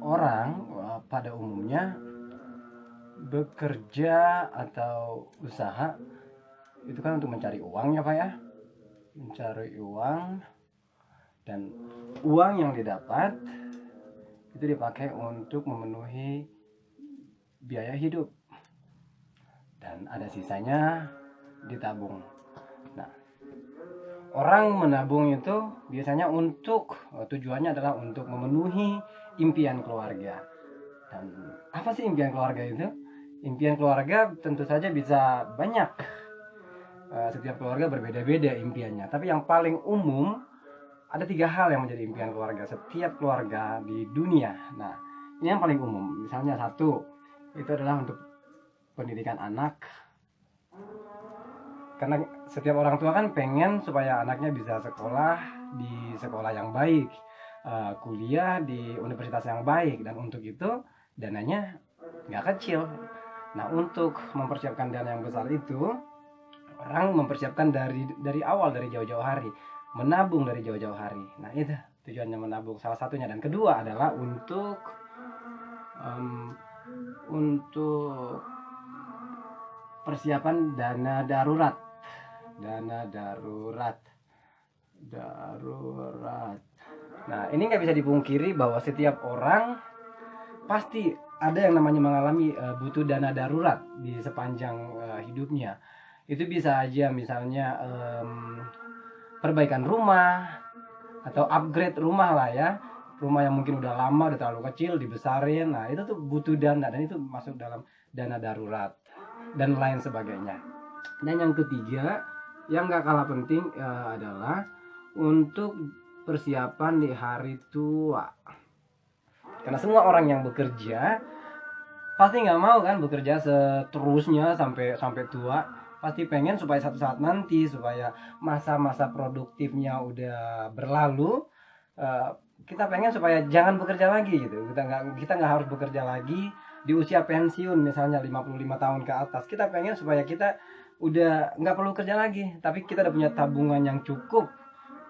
orang pada umumnya bekerja atau usaha itu kan untuk mencari uang ya Pak ya, mencari uang, dan uang yang didapat itu dipakai untuk memenuhi biaya hidup dan ada sisanya ditabung. Nah, orang menabung itu biasanya untuk tujuannya adalah untuk memenuhi impian keluarga. Dan apa sih impian keluarga itu? Impian keluarga tentu saja bisa banyak. Setiap keluarga berbeda-beda impiannya. Tapi yang paling umum ada 3 hal yang menjadi impian keluarga setiap keluarga di dunia. Nah, ini yang paling umum. Misalnya satu, itu adalah untuk pendidikan anak. Karena setiap orang tua kan pengen supaya anaknya bisa sekolah di sekolah yang baik, kuliah di universitas yang baik, dan untuk itu dananya nggak kecil. Nah, untuk mempersiapkan dana yang besar itu, orang mempersiapkan dari awal, dari jauh-jauh hari, menabung dari jauh-jauh hari. Nah, itu tujuannya menabung salah satunya. Dan kedua adalah untuk persiapan dana darurat. Dana darurat. Nah, ini nggak bisa dipungkiri bahwa setiap orang pasti ada yang namanya mengalami butuh dana darurat di sepanjang hidupnya. Itu bisa aja misalnya perbaikan rumah atau upgrade rumah lah ya. Rumah yang mungkin udah lama, udah terlalu kecil, dibesarin. Nah, itu tuh butuh dana dan itu masuk dalam dana darurat dan lain sebagainya. Dan yang ketiga, yang gak kalah penting adalah untuk persiapan di hari tua. Karena semua orang yang bekerja pasti nggak mau kan bekerja seterusnya sampai tua. Pasti pengen supaya satu saat nanti, supaya masa-masa produktifnya udah berlalu, kita pengen supaya jangan bekerja lagi gitu. Kita nggak harus bekerja lagi di usia pensiun misalnya 55 tahun ke atas. Kita pengen supaya kita udah nggak perlu kerja lagi, tapi kita udah punya tabungan yang cukup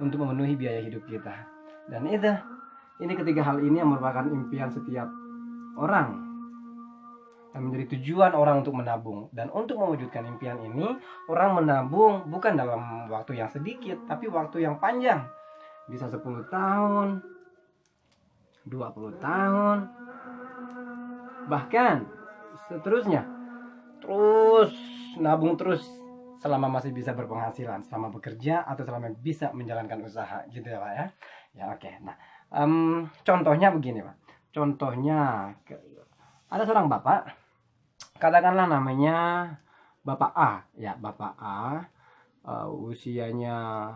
untuk memenuhi biaya hidup kita. Dan ini ketiga hal ini yang merupakan impian setiap orang dan menjadi tujuan orang untuk menabung. Dan untuk mewujudkan impian ini, orang menabung bukan dalam waktu yang sedikit, tapi waktu yang panjang. Bisa 10 tahun, 20 tahun, bahkan seterusnya. Terus nabung terus selama masih bisa berpenghasilan, selama bekerja atau selama bisa menjalankan usaha gitu ya Pak ya. Ya oke. Nah, contohnya begini Pak. Contohnya ada seorang bapak, katakanlah namanya Bapak A ya, Bapak A, usianya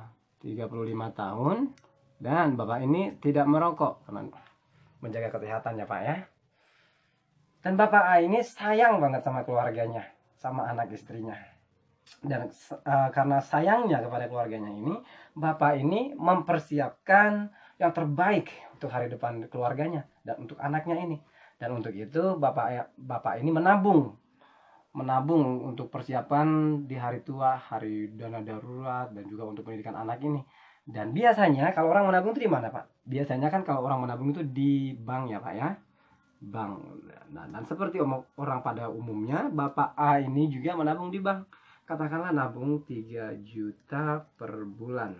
35 tahun dan Bapak ini tidak merokok karena menjaga kesehatan ya Pak ya. Dan Bapak A ini sayang banget sama keluarganya, sama anak istrinya. Dan karena sayangnya kepada keluarganya ini, Bapak ini mempersiapkan yang terbaik untuk hari depan keluarganya dan untuk anaknya ini. Dan untuk itu Bapak ini menabung untuk persiapan di hari tua, hari dana darurat, dan juga untuk pendidikan anak ini. Dan biasanya kalau orang menabung itu di mana Pak? Biasanya kan kalau orang menabung itu di bank ya Pak ya, bank. Nah, dan seperti orang pada umumnya, Bapak A ini juga menabung di bank. Katakanlah nabung 3 juta per bulan.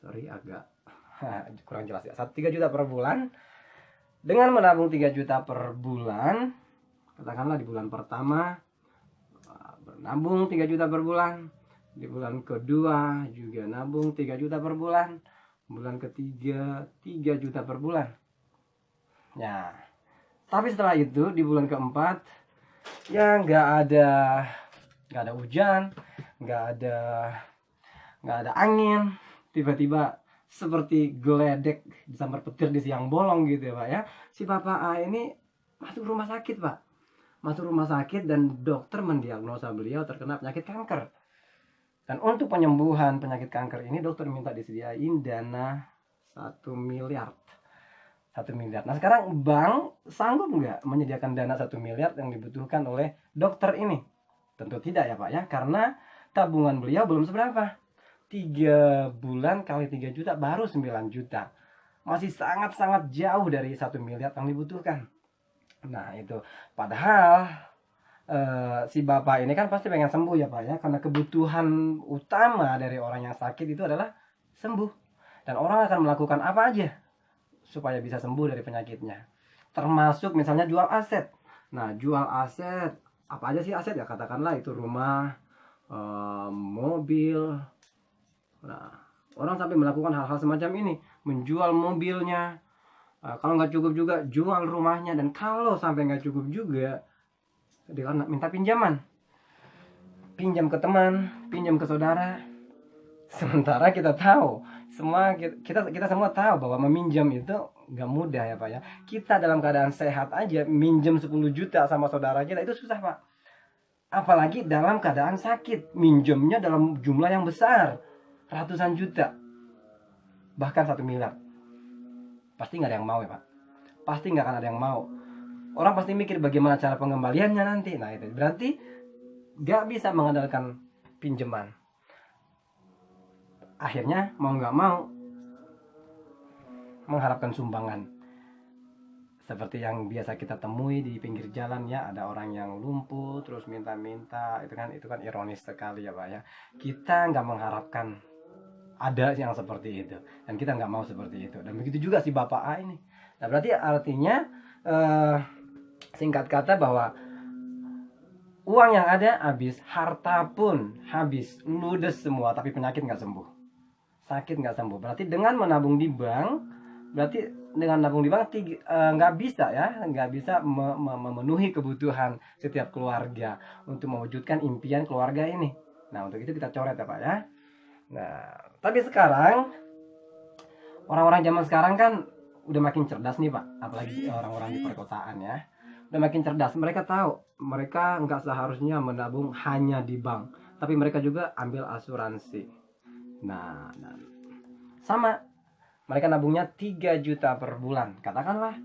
Sorry agak kurang jelas ya. 3 juta per bulan. Dengan menabung 3 juta per bulan, katakanlah di bulan pertama nabung 3 juta per bulan, di bulan kedua juga nabung 3 juta per bulan, bulan ketiga 3 juta per bulan. Ya, tapi setelah itu di bulan keempat ya nggak ada hujan, nggak ada angin, tiba-tiba seperti geledek disambar petir di siang bolong gitu ya Pak ya. Si Bapak A ini masuk rumah sakit Pak, masuk rumah sakit dan dokter mendiagnosa beliau terkena penyakit kanker. Dan untuk penyembuhan penyakit kanker ini dokter minta disediain dana 1 miliar. 1 miliar. Nah sekarang bank sanggup nggak menyediakan dana 1 miliar yang dibutuhkan oleh dokter ini? Tentu tidak ya Pak ya, karena tabungan beliau belum seberapa. 3 bulan kali 3 juta baru 9 juta. masih sangat-sangat jauh dari 1 miliar yang dibutuhkan. Nah itu, padahal si bapak ini kan pasti pengen sembuh ya Pak ya, karena kebutuhan utama dari orang yang sakit itu adalah sembuh. Dan orang akan melakukan apa aja supaya bisa sembuh dari penyakitnya, termasuk misalnya jual aset. Nah jual aset, apa aja sih aset ya, katakanlah itu rumah, mobil. Nah orang sampai melakukan hal-hal semacam ini, menjual mobilnya. Kalau nggak cukup juga jual rumahnya, dan kalau sampai nggak cukup juga dia minta pinjaman, pinjam ke teman, pinjam ke saudara. Sementara kita tahu, kita semua tahu bahwa meminjam itu nggak mudah ya Pak ya. Kita dalam keadaan sehat aja minjem 10 juta sama saudara kita itu susah Pak. Apalagi dalam keadaan sakit, minjemnya dalam jumlah yang besar, ratusan juta, bahkan 1 miliar. Pasti nggak ada yang mau ya Pak. Pasti nggak akan ada yang mau. Orang pasti mikir bagaimana cara pengembaliannya nanti. Nah itu berarti nggak bisa mengandalkan pinjaman. Akhirnya mau nggak mau mengharapkan sumbangan. Seperti yang biasa kita temui di pinggir jalan ya, ada orang yang lumpuh terus minta-minta. Itu kan ironis sekali ya Pak ya. Kita nggak mengharapkan ada yang seperti itu, dan kita nggak mau seperti itu. Dan begitu juga si Bapak A ini. Nah berarti artinya singkat kata bahwa uang yang ada habis, harta pun habis, ludes semua, tapi penyakit nggak sembuh, sakit nggak sembuh. Berarti dengan menabung di bank, nggak bisa ya, nggak bisa memenuhi kebutuhan setiap keluarga untuk mewujudkan impian keluarga ini. Nah untuk itu kita coret ya Pak ya. Nah tapi sekarang orang-orang zaman sekarang kan udah makin cerdas nih Pak, apalagi orang-orang di perkotaan ya, udah makin cerdas. Mereka tahu mereka nggak seharusnya menabung hanya di bank, tapi mereka juga ambil asuransi. Nah sama, mereka nabungnya 3 juta per bulan, katakanlah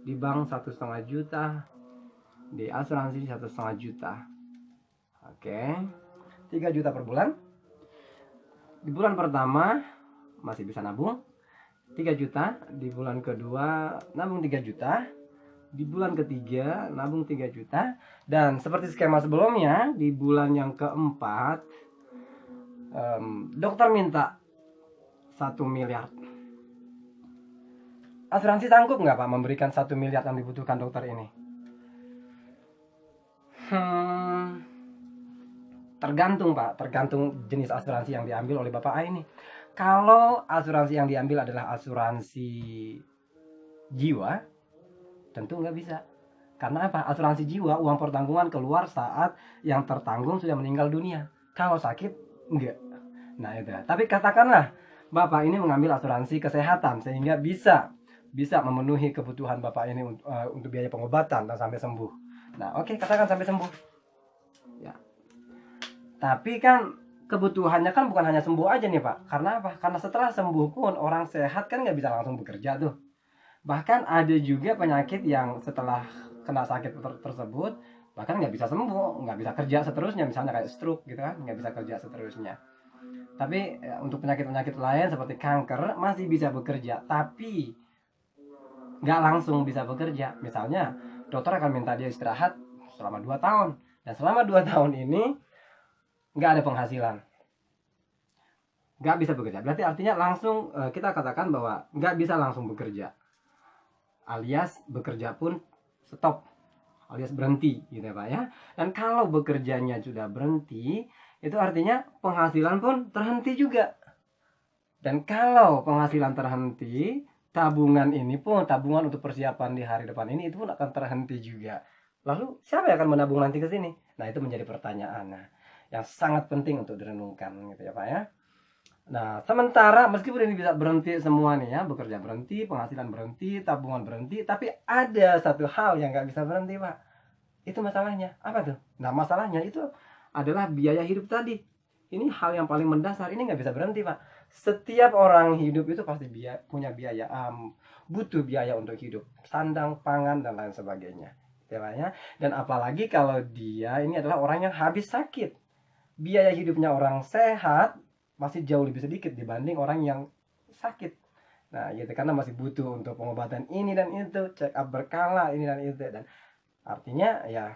di bank 1,5 juta, di asuransi 1,5 juta. Oke, 3 juta per bulan. Di bulan pertama masih bisa nabung 3 juta, di bulan kedua nabung 3 juta, di bulan ketiga nabung 3 juta, dan seperti skema sebelumnya di bulan yang keempat dokter minta 1 miliar. Asuransi sanggup nggak Pak memberikan 1 miliar yang dibutuhkan dokter ini? Tergantung Pak, tergantung jenis asuransi yang diambil oleh Bapak A ini. Kalau asuransi yang diambil adalah asuransi jiwa, tentu nggak bisa. Karena apa? Asuransi jiwa, uang pertanggungan keluar saat yang tertanggung sudah meninggal dunia. Kalau sakit, enggak. Nah itu. Tapi katakanlah Bapak ini mengambil asuransi kesehatan sehingga bisa memenuhi kebutuhan Bapak ini untuk biaya pengobatan dan sampai sembuh. Nah oke, katakan sampai sembuh. Ya. Tapi kan kebutuhannya kan bukan hanya sembuh aja nih Pak. Karena apa? Karena setelah sembuh pun orang sehat kan nggak bisa langsung bekerja tuh. Bahkan ada juga penyakit yang setelah kena sakit tersebut bahkan nggak bisa sembuh, nggak bisa kerja seterusnya, misalnya kayak stroke gitu kan, nggak bisa kerja seterusnya. Tapi untuk penyakit-penyakit lain seperti kanker masih bisa bekerja, tapi nggak langsung bisa bekerja. Misalnya dokter akan minta dia istirahat selama 2 tahun, dan selama 2 tahun ini nggak ada penghasilan, nggak bisa bekerja. Berarti artinya langsung kita katakan bahwa nggak bisa langsung bekerja, alias bekerja pun stop, alias berhenti gitu ya Pak ya. Dan kalau bekerjanya sudah berhenti, itu artinya penghasilan pun terhenti juga. Dan kalau penghasilan terhenti, tabungan ini pun, tabungan untuk persiapan di hari depan ini, itu pun akan terhenti juga. Lalu siapa yang akan menabung nanti ke sini? Nah itu menjadi pertanyaan yang sangat penting untuk direnungkan gitu ya Pak ya. Nah sementara meskipun ini bisa berhenti semua nih ya, bekerja berhenti, penghasilan berhenti, tabungan berhenti, tapi ada satu hal yang nggak bisa berhenti Pak. Itu masalahnya apa tuh? Nah masalahnya itu adalah biaya hidup tadi. Ini hal yang paling mendasar, ini nggak bisa berhenti Pak. Setiap orang hidup itu pasti punya biaya, butuh biaya untuk hidup, sandang, pangan, dan lain sebagainya ya Pak ya. Dan apalagi kalau dia ini adalah orang yang habis sakit, biaya hidupnya orang sehat masih jauh lebih sedikit dibanding orang yang sakit. Nah, gitu, karena masih butuh untuk pengobatan ini dan itu, check up berkala ini dan itu, dan artinya ya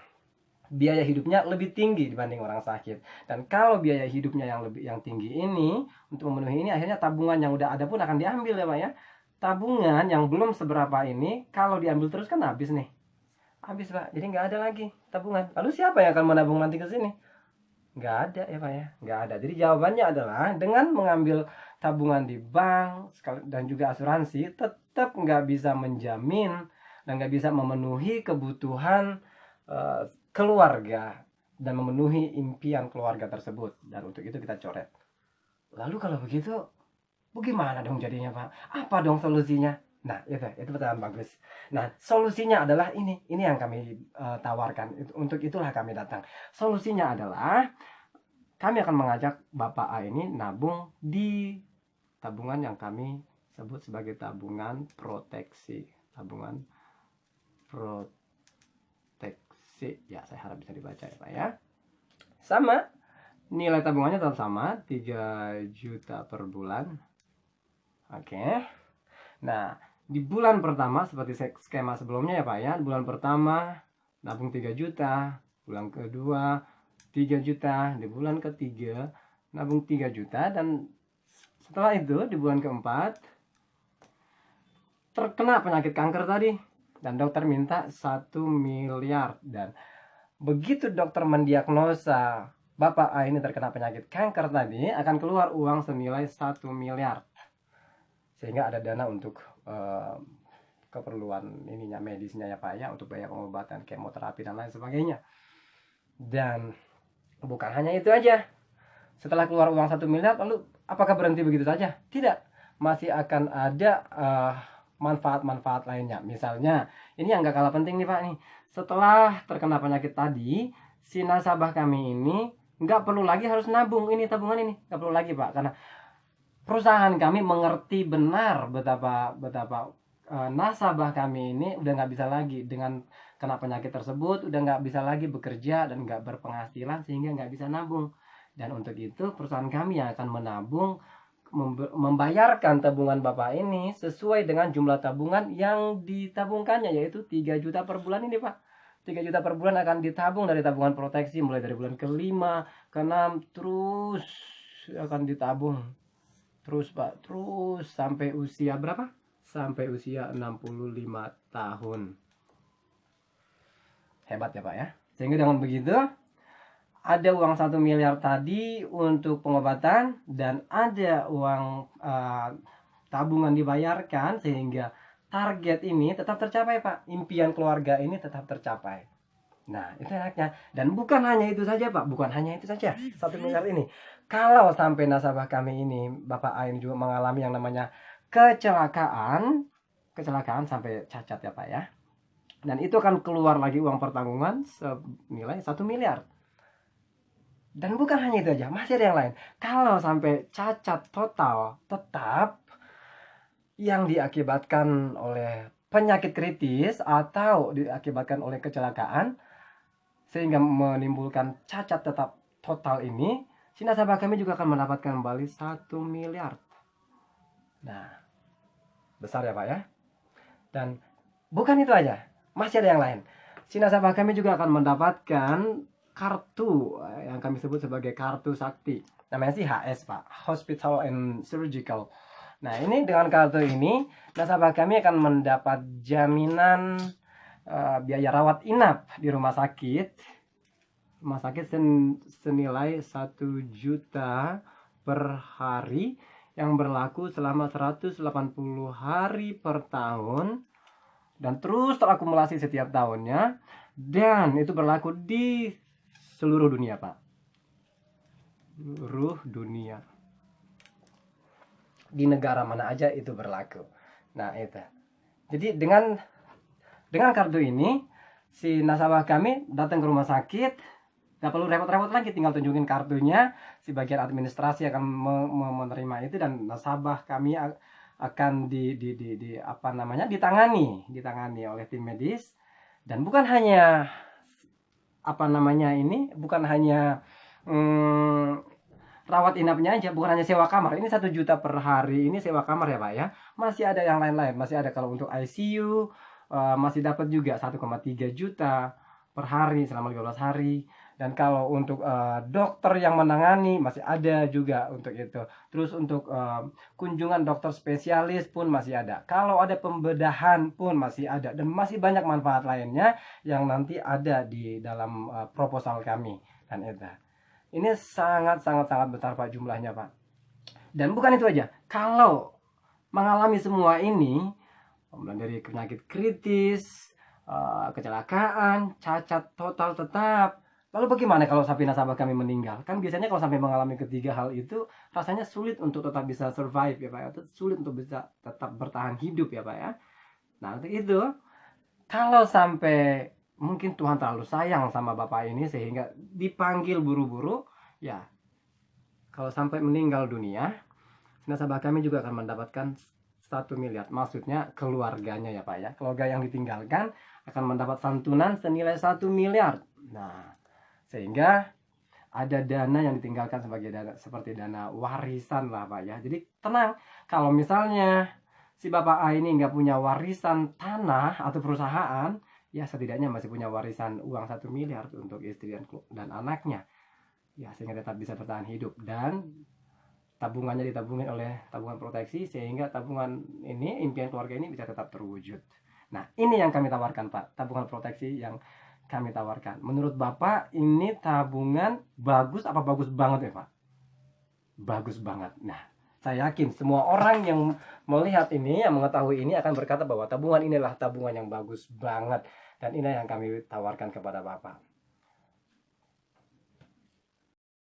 biaya hidupnya lebih tinggi dibanding orang sakit. Dan kalau biaya hidupnya yang tinggi ini, untuk memenuhi ini, akhirnya tabungan yang udah ada pun akan diambil ya Pak ya. Tabungan yang belum seberapa ini kalau diambil terus kan habis nih. Habis Pak, jadi nggak ada lagi tabungan. Lalu siapa yang akan menabung nanti ke sini? Nggak ada ya Pak ya, nggak ada. Jadi jawabannya adalah dengan mengambil tabungan di bank dan juga asuransi, tetap nggak bisa menjamin dan nggak bisa memenuhi kebutuhan keluarga dan memenuhi impian keluarga tersebut. Dan untuk itu kita coret. Lalu kalau begitu, bagaimana dong jadinya Pak? Apa dong solusinya? Nah, itu pertanyaan bagus. Nah, solusinya adalah ini yang kami tawarkan. Untuk itulah kami datang. Solusinya adalah kami akan mengajak Bapak A ini nabung di tabungan yang kami sebut sebagai tabungan proteksi. Tabungan proteksi. Ya, saya harap bisa dibaca ya Pak ya. Sama, nilai tabungannya tetap sama, 3 juta per bulan. Oke. Nah, di bulan pertama seperti skema sebelumnya ya Pak ya, bulan pertama nabung 3 juta, bulan kedua 3 juta, di bulan ketiga nabung 3 juta, dan setelah itu di bulan keempat terkena penyakit kanker tadi dan dokter minta 1 miliar. Dan begitu dokter mendiagnosa Bapak A ini terkena penyakit kanker tadi, akan keluar uang senilai 1 miliar. Sehingga ada dana untuk keperluan ininya, medisnya ya Pak ya, untuk biaya pengobatan, kemoterapi dan lain sebagainya. Dan bukan hanya itu aja. Setelah keluar uang 1 miliar, lalu apakah berhenti begitu saja? Tidak. Masih akan ada manfaat-manfaat lainnya. Misalnya, ini yang gak kalah penting nih Pak nih. Setelah terkena penyakit tadi, si nasabah kami ini nggak perlu lagi harus nabung ini tabungan ini. Nggak perlu lagi Pak, karena perusahaan kami mengerti benar betapa nasabah kami ini udah nggak bisa lagi dengan kena penyakit tersebut, udah nggak bisa lagi bekerja dan nggak berpenghasilan sehingga nggak bisa nabung. Dan untuk itu perusahaan kami yang akan menabung, membayarkan tabungan Bapak ini sesuai dengan jumlah tabungan yang ditabungkannya, yaitu 3 juta per bulan ini Pak. 3 juta per bulan akan ditabung dari tabungan proteksi mulai dari bulan ke-5, ke-6, terus akan ditabung terus Pak, terus sampai usia berapa? Sampai usia 65 tahun. Hebat ya Pak ya. Sehingga dengan begitu ada uang 1 miliar tadi untuk pengobatan dan ada uang tabungan dibayarkan, sehingga target ini tetap tercapai Pak. Impian keluarga ini tetap tercapai. Nah, itu enaknya. Dan bukan hanya itu saja Pak, bukan hanya itu saja 1 miliar ini. Kalau sampai nasabah kami ini, Bapak Ain, juga mengalami yang namanya kecelakaan sampai cacat ya Pak ya. Dan itu akan keluar lagi uang pertanggungan senilai 1 miliar. Dan bukan hanya itu aja, masih ada yang lain. Kalau sampai cacat total, tetap yang diakibatkan oleh penyakit kritis atau diakibatkan oleh kecelakaan sehingga menimbulkan cacat tetap total ini, si nasabah kami juga akan mendapatkan kembali 1 miliar. Nah, besar ya Pak ya. Dan bukan itu aja, masih ada yang lain. Si nasabah kami juga akan mendapatkan kartu yang kami sebut sebagai kartu sakti. Namanya sih HS Pak, Hospital and Surgical. Nah, ini dengan kartu ini nasabah kami akan mendapat jaminan biaya rawat inap di rumah sakit senilai 1 juta per hari yang berlaku selama 180 hari per tahun dan terus terakumulasi setiap tahunnya, dan itu berlaku di seluruh dunia Pak. Seluruh dunia. Di negara mana aja itu berlaku. Nah, itu. Jadi dengan kartu ini si nasabah kami datang ke rumah sakit, nggak perlu repot-repot lagi, tinggal tunjukin kartunya, si bagian administrasi akan menerima itu, dan nasabah kami akan ditangani oleh tim medis. Dan bukan hanya bukan hanya rawat inapnya aja, bukan hanya sewa kamar. Ini 1 juta per hari, ini sewa kamar ya Pak ya. Masih ada yang lain-lain, masih ada kalau untuk ICU, masih dapat juga 1,3 juta per hari selama 15 hari. Dan kalau untuk dokter yang menangani masih ada juga untuk itu. Terus untuk kunjungan dokter spesialis pun masih ada. Kalau ada pembedahan pun masih ada. Dan masih banyak manfaat lainnya yang nanti ada di dalam proposal kami. Dan itu. Ini sangat besar Pak jumlahnya Pak. Dan bukan itu aja. Kalau mengalami semua ini, mulai dari penyakit kritis, kecelakaan, cacat total tetap. Lalu bagaimana kalau sampai nasabah kami meninggal? Kan biasanya kalau sampai mengalami ketiga hal itu, rasanya sulit untuk tetap bisa survive ya Pak ya. Sulit untuk bisa tetap bertahan hidup ya Pak ya. Nah untuk itu, kalau sampai mungkin Tuhan terlalu sayang sama Bapak ini sehingga dipanggil buru-buru, ya kalau sampai meninggal dunia, nasabah kami juga akan mendapatkan 1 miliar. Maksudnya keluarganya ya Pak ya. Keluarga yang ditinggalkan akan mendapat santunan senilai 1 miliar. Nah, sehingga ada dana yang ditinggalkan sebagai dana seperti dana warisan lah Pak ya. Jadi tenang, kalau misalnya si Bapak A ini nggak punya warisan tanah atau perusahaan, ya setidaknya masih punya warisan uang 1 miliar untuk istri dan anaknya. Ya sehingga tetap bisa bertahan hidup dan tabungannya ditabungin oleh tabungan proteksi sehingga tabungan ini, impian keluarga ini bisa tetap terwujud. Nah ini yang kami tawarkan Pak, tabungan proteksi yang kami tawarkan. Menurut Bapak ini tabungan bagus apa bagus banget ya Pak? Bagus banget. Nah saya yakin semua orang yang melihat ini, yang mengetahui ini akan berkata bahwa tabungan inilah tabungan yang bagus banget. Dan inilah yang kami tawarkan kepada Bapak.